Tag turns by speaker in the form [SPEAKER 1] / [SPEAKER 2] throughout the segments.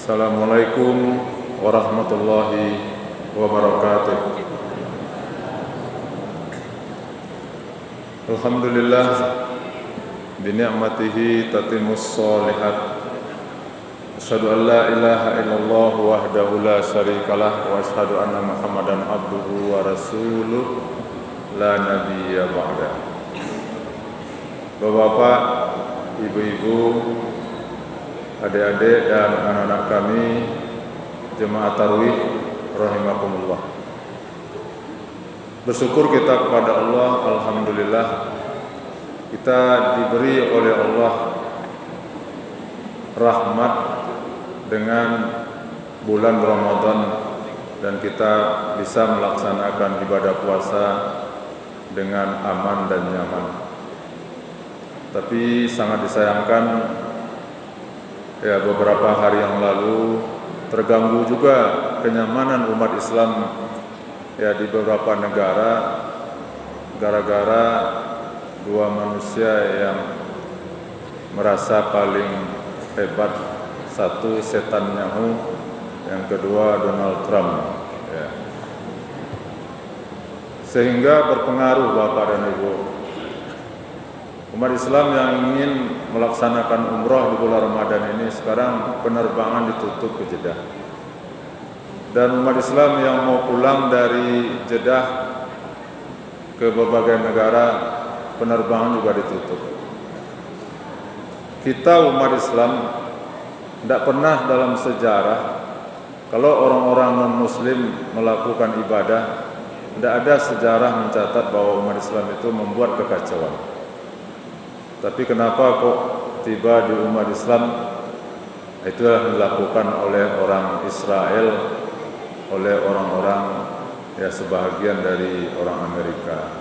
[SPEAKER 1] Assalamualaikum warahmatullahi wabarakatuh. Alhamdulillah bini'matihi tatimmus shalihat. Asyhadu an la ilaha illallah wahdahu la syarikalah wa asyhadu anna Muhammadan abduhu wa rasuluh la nabiyya ba'da. Bapak-bapak, ibu-ibu, adik-adik dan anak-anak kami jemaah tarwih rahimakumullah. Bersyukur kita kepada Allah, alhamdulillah kita diberi oleh Allah rahmat dengan bulan Ramadan dan kita bisa melaksanakan ibadah puasa dengan aman dan nyaman. Tapi sangat disayangkan ya, beberapa hari yang lalu terganggu juga kenyamanan umat Islam ya di beberapa negara gara-gara dua manusia yang merasa paling hebat, satu Netanyahu, yang kedua Donald Trump ya. Sehingga berpengaruh Bapak dan Ibu, umat Islam yang ingin melaksanakan umrah di bulan Ramadan ini sekarang penerbangan ditutup ke Jeddah. Dan umat Islam yang mau pulang dari Jeddah ke berbagai negara, penerbangan juga ditutup. Kita umat Islam tidak pernah dalam sejarah kalau orang-orang non-muslim melakukan ibadah, tidak ada sejarah mencatat bahwa umat Islam itu membuat kekacauan. Tapi kenapa kok tiba di umat Islam? Itulah dilakukan oleh orang Israel, oleh orang-orang ya sebahagian dari orang Amerika.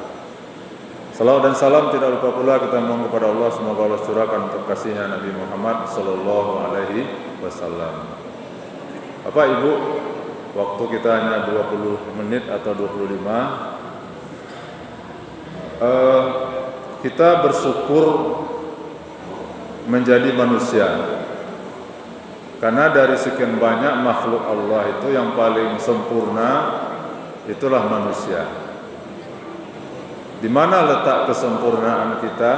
[SPEAKER 1] Salawat dan salam tidak lupa pula kita mohon kepada Allah, semoga Allah curahkan untuk kasihnya Nabi Muhammad sallallahu alaihi wasallam. Bapak Ibu, waktu kita hanya 20 menit atau 25. Kita bersyukur menjadi manusia, karena dari sekian banyak makhluk Allah itu yang paling sempurna itulah manusia. Di mana letak kesempurnaan kita?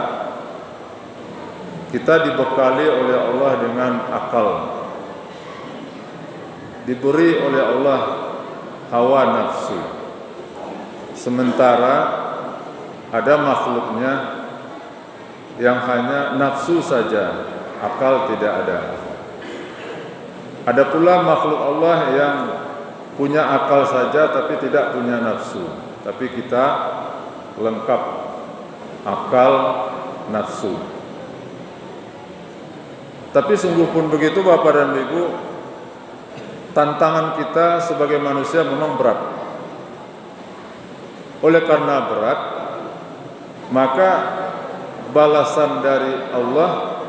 [SPEAKER 1] Kita dibekali oleh Allah dengan akal, diberi oleh Allah hawa nafsu, sementara ada makhluknya yang hanya nafsu saja, akal tidak ada. Ada pula makhluk Allah yang punya akal saja tapi tidak punya nafsu. Tapi kita lengkap, akal, nafsu. Tapi sungguh pun begitu Bapak dan Ibu, tantangan kita sebagai manusia memang berat. Oleh karena berat, maka balasan dari Allah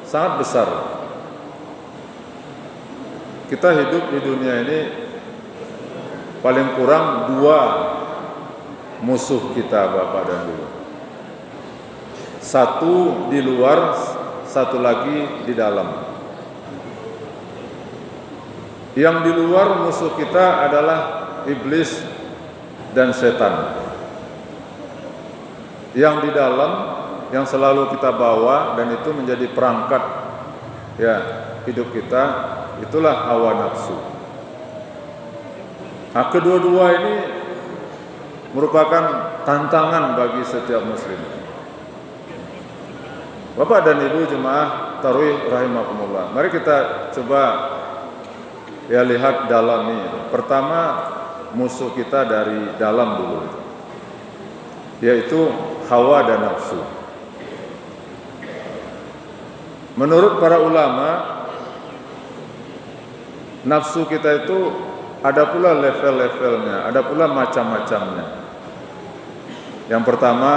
[SPEAKER 1] sangat besar. Kita hidup di dunia ini paling kurang dua musuh kita Bapak dan Ibu. Satu di luar, satu lagi di dalam. Yang di luar musuh kita adalah iblis dan setan. Yang di dalam, yang selalu kita bawa dan itu menjadi perangkat ya hidup kita, itulah hawa nafsu. Nah, kedua-dua ini merupakan tantangan bagi setiap muslim. Bapak dan Ibu jemaah tarwih rahimakumullah, mari kita coba ya lihat dalami. Pertama, musuh kita dari dalam dulu, yaitu hawa dan nafsu. Menurut para ulama, nafsu kita itu ada pula level-levelnya, ada pula macam-macamnya. Yang pertama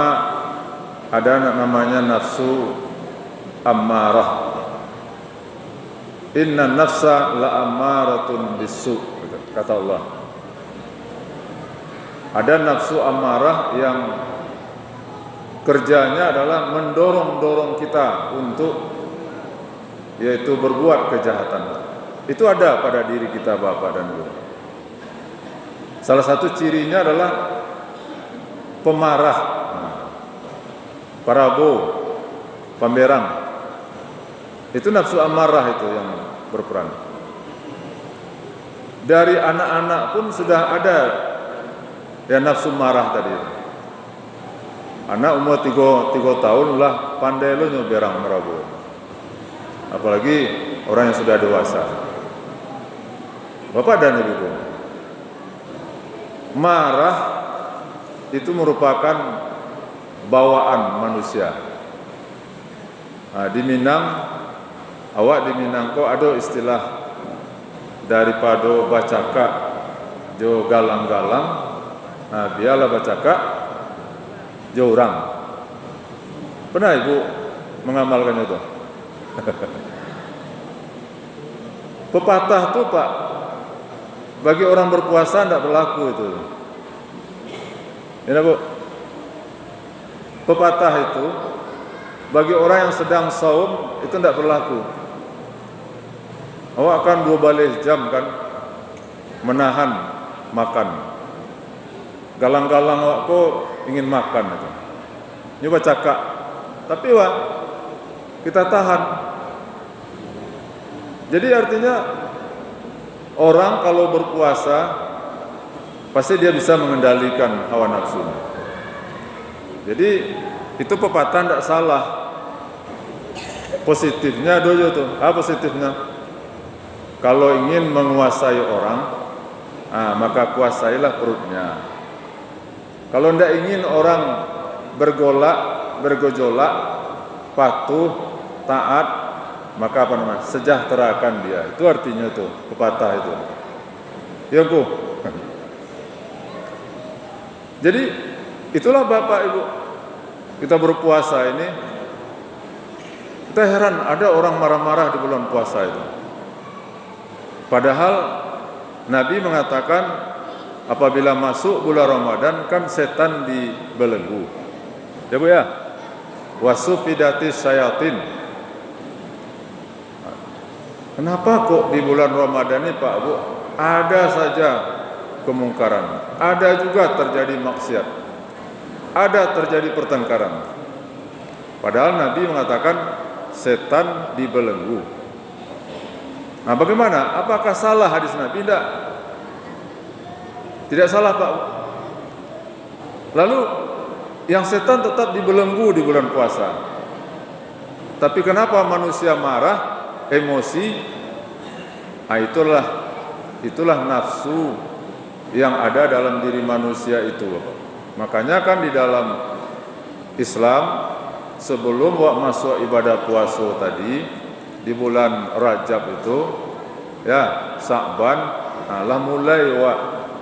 [SPEAKER 1] ada namanya nafsu ammarah. Inna nafsa la ammaratun bisu, kata Allah. Ada nafsu ammarah yang kerjanya adalah mendorong-dorong kita untuk yaitu berbuat kejahatan. Itu ada pada diri kita Bapak dan Ibu. Salah satu cirinya adalah pemarah, parabo, pemberang. Itu nafsu amarah itu yang berperan. Dari anak-anak pun sudah ada ya nafsu marah tadi. Anak umur 3 tahun lah pandai lo nyoberang merabu. Apalagi orang yang sudah dewasa. Bapak dan Ibu, marah itu merupakan bawaan manusia. Nah, di Minang, awak di Minang kok ada istilah daripada bacaka jo galang-galang, nah biarlah bacaka jo orang. Pernah Ibu mengamalkan itu? Pepatah tuh Pak, bagi orang berpuasa tidak berlaku itu. Ya Bu, pepatah itu bagi orang yang sedang saum itu tidak berlaku. Awak akan 12 jam kan menahan makan. Galang-galang awak kok ingin makan itu. Nyoba cakap, tapi wah kita tahan. Jadi artinya orang kalau berpuasa pasti dia bisa mengendalikan hawa nafsu. Jadi itu pepatah tidak salah. Positifnya dojo tuh. Apa positifnya? Kalau ingin menguasai orang, maka kuasailah perutnya. Kalau tidak ingin orang bergojolak, patuh, taat, maka apa namanya? Sejahterakan dia. Itu artinya tuh pepatah itu. Ya Bu. Jadi itulah Bapak Ibu, kita berpuasa ini, kita heran ada orang marah-marah di bulan puasa itu. Padahal Nabi mengatakan apabila masuk bulan Ramadan kan setan dibelenggu. Ya Bu ya. Wasufidatis syayatin. Kenapa kok di bulan Ramadan ini Pak Bu ada saja kemungkaran, ada juga terjadi maksiat, ada terjadi pertengkaran. Padahal Nabi mengatakan setan dibelenggu. Nah bagaimana? Apakah salah hadis Nabi? Tidak. Tidak salah Pak. Lalu yang setan tetap dibelenggu di bulan puasa. Tapi kenapa manusia marah? Emosi, itulah nafsu yang ada dalam diri manusia itu. Makanya kan di dalam Islam sebelum masuk ibadah puasa tadi di bulan Rajab itu ya Sa'ban, lah mulai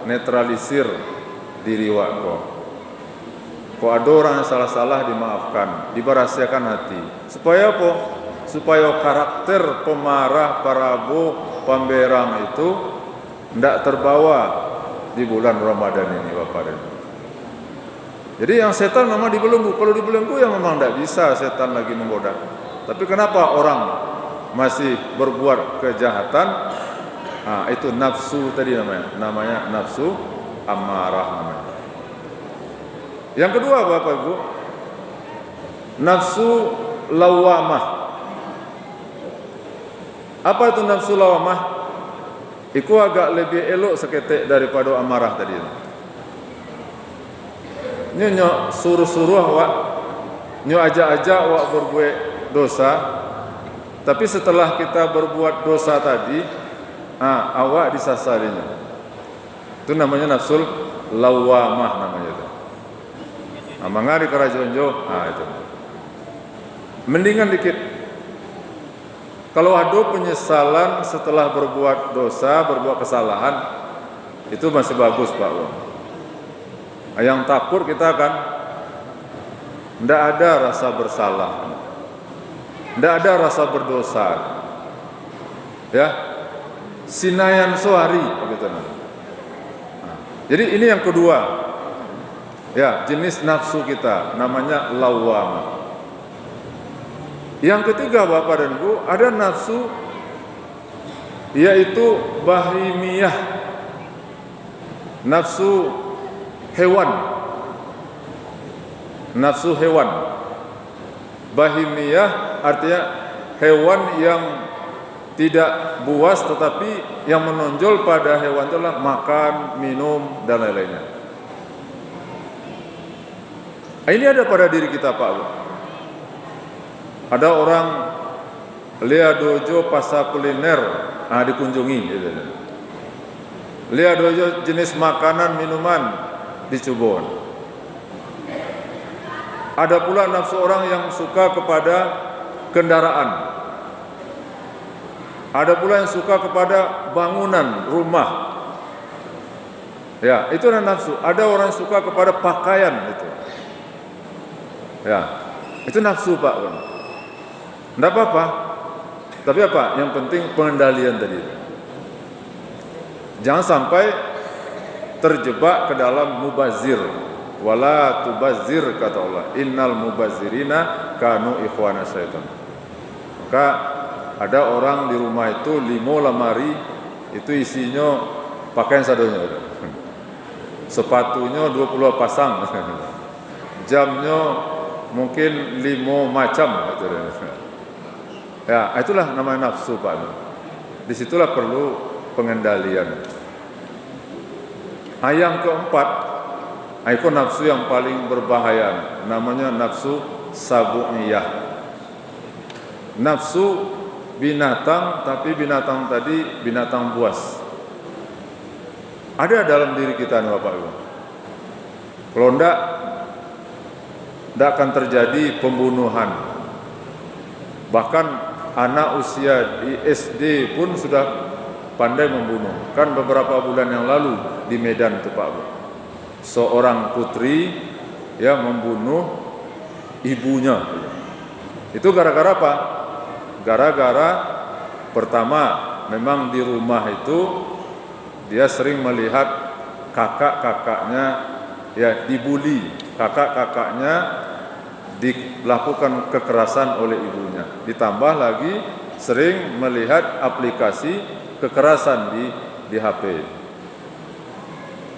[SPEAKER 1] netralisir diri kok ada orang yang salah-salah dimaafkan, diberahasiakan hati. Supaya apa? Supaya karakter pemarah, parabo, pemberang itu tidak terbawa di bulan Ramadan ini Bapak dan Ibu. Jadi yang setan memang dibelenggu. Kalau dibelenggu ya memang tidak bisa setan lagi menggoda. Tapi kenapa orang masih berbuat kejahatan? Nah, itu nafsu tadi namanya nafsu amarah namanya. Yang kedua Bapak Ibu, nafsu lawamah. Apa itu nafsu lawamah? Iku agak lebih elok seketik daripada amarah tadi. Nyo suruh-suruh awak, nyo ajak-ajak awak berbuat dosa. Tapi setelah kita berbuat dosa tadi, awak disasarinya. Itu namanya nafsul lawamah namanya itu. Mangari kerajonjo, itu. Mendingan dikit. Kalau ada penyesalan setelah berbuat dosa, berbuat kesalahan, itu masih bagus Pak. Yang takut kita kan tidak ada rasa bersalah, tidak ada rasa berdosa. Ya, sinayan sohari begitu. Jadi ini yang kedua. Ya, jenis nafsu kita namanya lawamah. Yang ketiga Bapak dan Ibu, ada nafsu yaitu bahimiyah, nafsu hewan. Nafsu hewan. Bahimiyah artinya hewan yang tidak buas, tetapi yang menonjol pada hewan itu adalah makan, minum, dan lain-lainnya. Ini ada pada diri kita, Pak Bu. Ada orang lihat dojo pasar kuliner, dikunjungi gitu. Lihat dojo jenis makanan, minuman dicoba. Ada pula nafsu orang yang suka kepada kendaraan. Ada pula yang suka kepada bangunan, rumah. Ya, itu adalah nafsu. Ada orang yang suka kepada pakaian itu. Ya, itu nafsu, Pak. Tidak apa-apa. Tapi apa? Yang penting pengendalian tadi. Jangan sampai terjebak ke dalam mubazir. Wala tubazir, kata Allah. Innal mubazirina kanu ikhwana syaitan. Maka ada orang di rumah itu 5 lemari itu isinya pakaian sadonya. Sepatunya 20 pasang. Jamnya mungkin 5 macam gitu. Ya, itulah namanya nafsu, Pak. Disitulah perlu pengendalian. Yang keempat, itu nafsu yang paling berbahaya, namanya nafsu sabu'iyah. Nafsu binatang, tapi binatang tadi binatang buas. Ada dalam diri kita nih, Bapak Ibu. Kalau tidak akan terjadi pembunuhan. Bahkan anak usia di SD pun sudah pandai membunuh. Kan beberapa bulan yang lalu di Medan itu, Pak Bu, seorang putri ya membunuh ibunya. Itu gara-gara apa? Gara-gara pertama memang di rumah itu dia sering melihat kakak-kakaknya ya dibuli, kakak-kakaknya dilakukan kekerasan oleh ibunya. Ditambah lagi sering melihat aplikasi kekerasan di HP.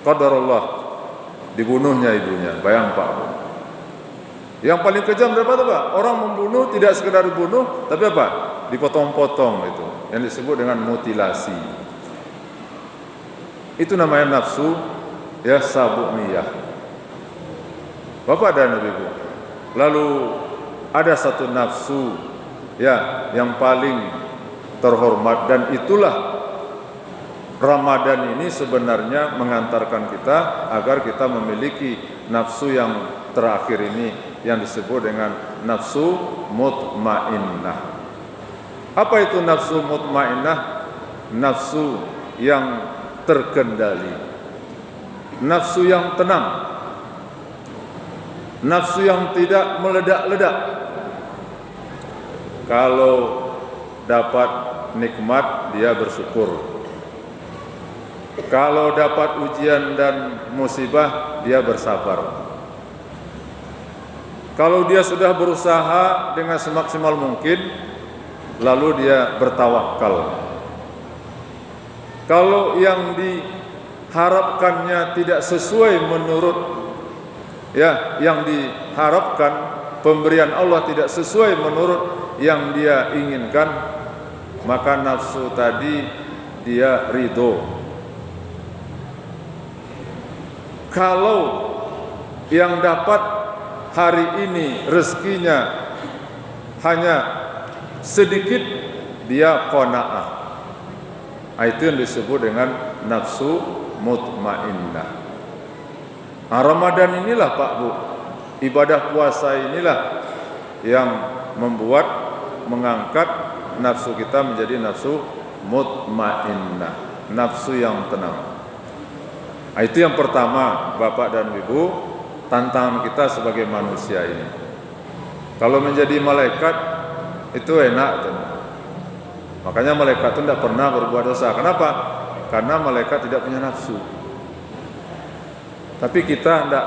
[SPEAKER 1] Qadarullah, dibunuhnya ibunya. Bayang, Pak. Yang paling kejam berapa tuh, Pak? Orang membunuh tidak sekedar dibunuh, tapi apa? Dipotong-potong itu, yang disebut dengan mutilasi. Itu namanya nafsu ya sabu'iyah. Bapak dan Ibu. Lalu ada satu nafsu ya yang paling terhormat, dan itulah Ramadan ini sebenarnya mengantarkan kita agar kita memiliki nafsu yang terakhir ini yang disebut dengan nafsu mutmainnah. Apa itu nafsu mutmainnah? Nafsu yang terkendali, nafsu yang tenang, nafsu yang tidak meledak-ledak. Kalau dapat nikmat dia bersyukur. Kalau dapat ujian dan musibah dia bersabar. Kalau dia sudah berusaha dengan semaksimal mungkin, lalu dia bertawakal. Kalau yang diharapkannya tidak sesuai menurut ya yang diharapkan, pemberian Allah tidak sesuai menurut yang dia inginkan, maka nafsu tadi dia ridho. Kalau yang dapat hari ini rezekinya hanya sedikit, dia qanaah. Itu yang disebut dengan nafsu mutmainnah. Ramadan inilah, Pak Bu, ibadah puasa inilah yang membuat mengangkat nafsu kita menjadi nafsu mutmainnah, nafsu yang tenang. Itu yang pertama, Bapak dan Ibu, tantangan kita sebagai manusia ini. Kalau menjadi malaikat itu enak tuh. Makanya malaikat itu tidak pernah berbuat dosa. Kenapa? Karena malaikat tidak punya nafsu. Tapi kita tidak.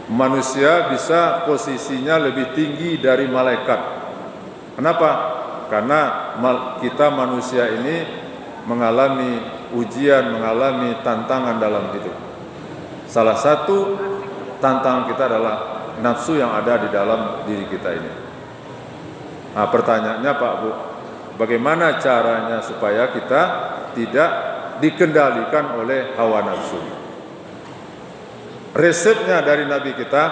[SPEAKER 1] Manusia bisa posisinya lebih tinggi dari malaikat. Kenapa? Karena kita manusia ini mengalami ujian, mengalami tantangan dalam hidup. Salah satu tantangan kita adalah nafsu yang ada di dalam diri kita ini. Nah, pertanyaannya Pak Bu, bagaimana caranya supaya kita tidak dikendalikan oleh hawa nafsu? Resepnya dari Nabi kita,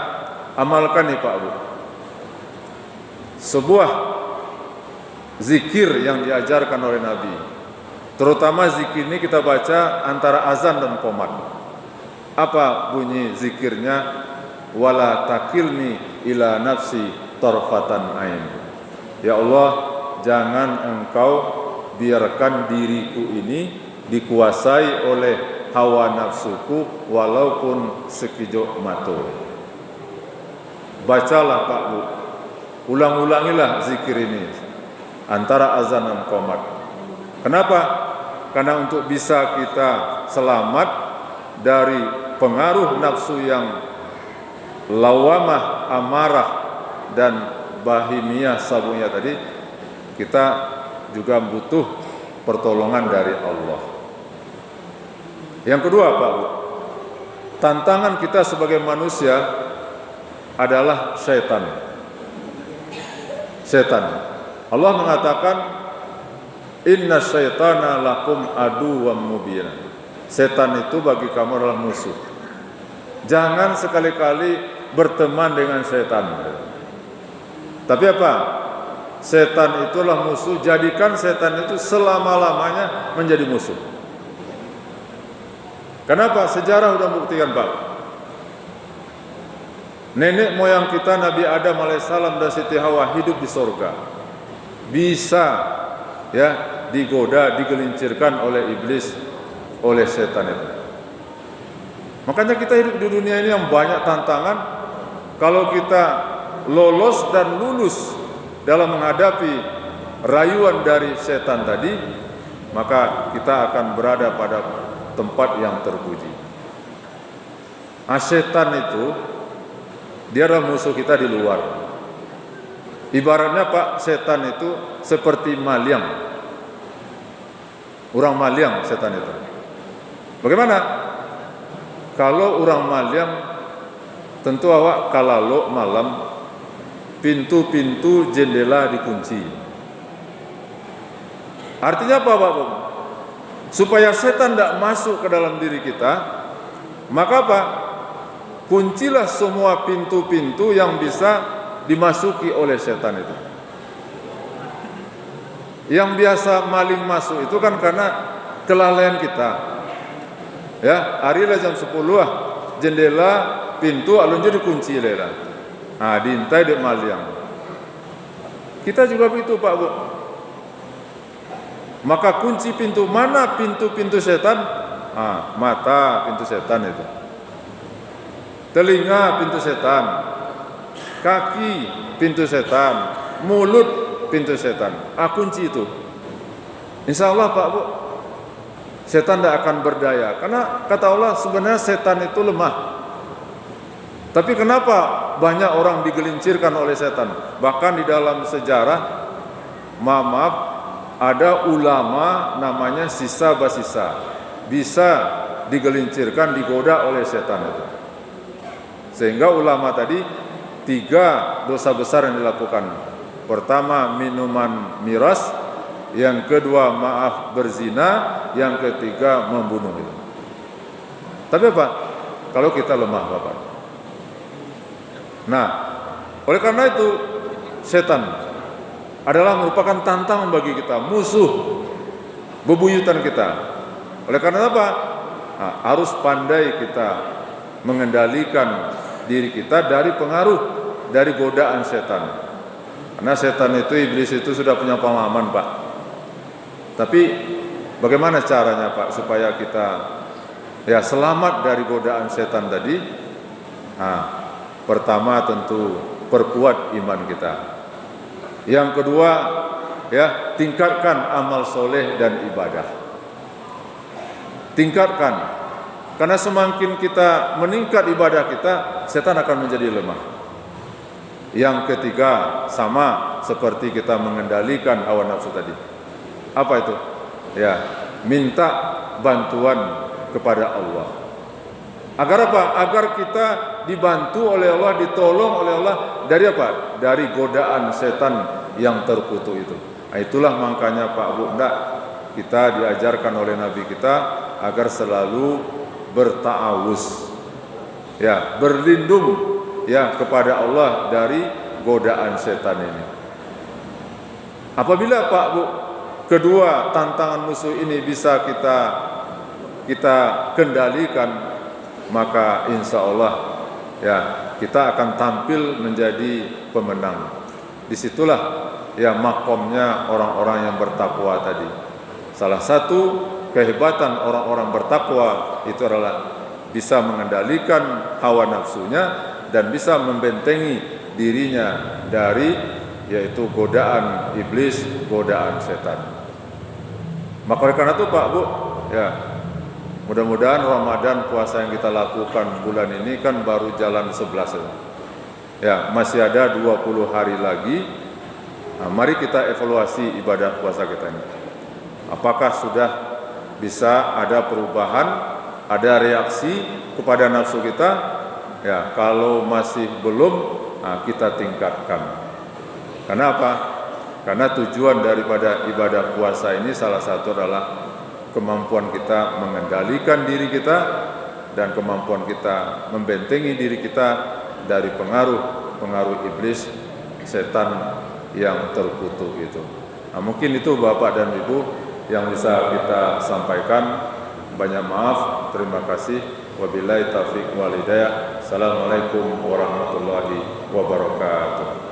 [SPEAKER 1] amalkan nih Pak Bu. Sebuah zikir yang diajarkan oleh Nabi. Terutama zikir ini kita baca antara azan dan qomat. Apa bunyi zikirnya? Wala takilni ila nafsi tarfatan ain. Ya Allah, jangan engkau biarkan diriku ini dikuasai oleh hawa nafsuku walaupun sekejap mata. Bacalah Pak Bu, ulang-ulangilah zikir ini antara azan dan qomat. Kenapa? Karena untuk bisa kita selamat dari pengaruh nafsu yang lawamah, amarah, dan bahimiyah sabunnya tadi, kita juga butuh pertolongan dari Allah. Yang kedua Pak Bu, tantangan kita sebagai manusia adalah syaitan. Setan. Allah mengatakan, inna syaitana lakum aduwwam mubin. Setan itu bagi kamu adalah musuh. Jangan sekali-kali berteman dengan setan. Tapi apa? Setan itulah musuh. Jadikan setan itu selama-lamanya menjadi musuh. Kenapa? Sejarah sudah membuktikan Pak. Nenek moyang kita Nabi Adam alaihissalam dan Siti Hawa hidup di surga. Bisa ya digoda, digelincirkan oleh iblis, oleh setan itu. Makanya kita hidup di dunia ini yang banyak tantangan. Kalau kita lolos dan lulus dalam menghadapi rayuan dari setan tadi, maka kita akan berada pada tempat yang terpuji. Setan itu dia adalah musuh kita di luar. Ibaratnya Pak, setan itu seperti maliang. Orang maliang setan itu. Bagaimana? Kalau orang maliang, tentu awak kalau malam pintu-pintu jendela dikunci. Artinya apa Pak? Supaya setan tidak masuk ke dalam diri kita, maka apa? Kuncilah semua pintu-pintu yang bisa dimasuki oleh setan itu. Yang biasa maling masuk itu kan karena kelalaian kita. Ya, hari lah jam 10 jendela, pintu alun jadi kunci lela. Diintai dek maliang. Kita juga begitu Pak Bu. Maka kunci pintu mana pintu-pintu setan? Mata pintu setan itu. Telinga pintu setan. Kaki pintu setan. Mulut pintu setan. Kunci itu. Insya Allah Pak Bu, setan tidak akan berdaya. Karena kata Allah sebenarnya setan itu lemah. Tapi kenapa banyak orang digelincirkan oleh setan? Bahkan di dalam sejarah, maaf, ada ulama namanya sisa basisa, bisa digelincirkan, digoda oleh setan itu. Sehingga ulama tadi 3 dosa besar yang dilakukan. Pertama, minuman miras. Yang kedua, maaf, berzina. Yang ketiga, membunuh. Tapi apa? Kalau kita lemah Bapak. Nah, oleh karena itu setan adalah merupakan tantangan bagi kita, musuh bebuyutan kita. Oleh karena apa? Harus pandai kita mengendalikan diri kita dari pengaruh, dari godaan setan. Karena setan itu, iblis itu sudah punya pengalaman Pak. Tapi bagaimana caranya Pak supaya kita selamat dari godaan setan tadi? Pertama tentu perkuat iman kita. Yang kedua tingkatkan amal soleh dan ibadah. Tingkatkan, karena semakin kita meningkat ibadah kita, setan akan menjadi lemah. Yang ketiga sama seperti kita mengendalikan hawa nafsu tadi, Apa itu? Ya, minta bantuan kepada Allah. Agar apa? Agar kita dibantu oleh Allah, ditolong oleh Allah dari apa? Dari godaan setan yang terkutuk itu. Nah, itulah makanya Pak Bu, kita diajarkan oleh Nabi kita agar selalu berta'awuz, ya, berlindung ya kepada Allah dari godaan setan ini. Apabila Pak Bu, kedua tantangan musuh ini bisa kita kendalikan, maka insya Allah ya kita akan tampil menjadi pemenang. Disitulah ya makomnya orang-orang yang bertakwa tadi. Salah satu kehebatan orang-orang bertakwa itu adalah bisa mengendalikan hawa nafsunya dan bisa membentengi dirinya dari yaitu godaan iblis, godaan setan. Maka oleh karena itu Pak Bu, ya mudah-mudahan Ramadan puasa yang kita lakukan bulan ini kan baru jalan 11 ya, masih ada 20 hari lagi. Nah, mari kita evaluasi ibadah puasa kita ini. Apakah sudah bisa ada perubahan, ada reaksi kepada nafsu kita? Ya, kalau masih belum, nah kita tingkatkan. Karena apa? Karena tujuan daripada ibadah puasa ini salah satu adalah kemampuan kita mengendalikan diri kita dan kemampuan kita membentengi diri kita dari pengaruh iblis, setan yang terkutuk itu. Nah, mungkin itu Bapak dan Ibu yang bisa kita sampaikan. Banyak maaf, terima kasih. Wabillahi taufiq wal hidayah. Assalamualaikum warahmatullahi wabarakatuh.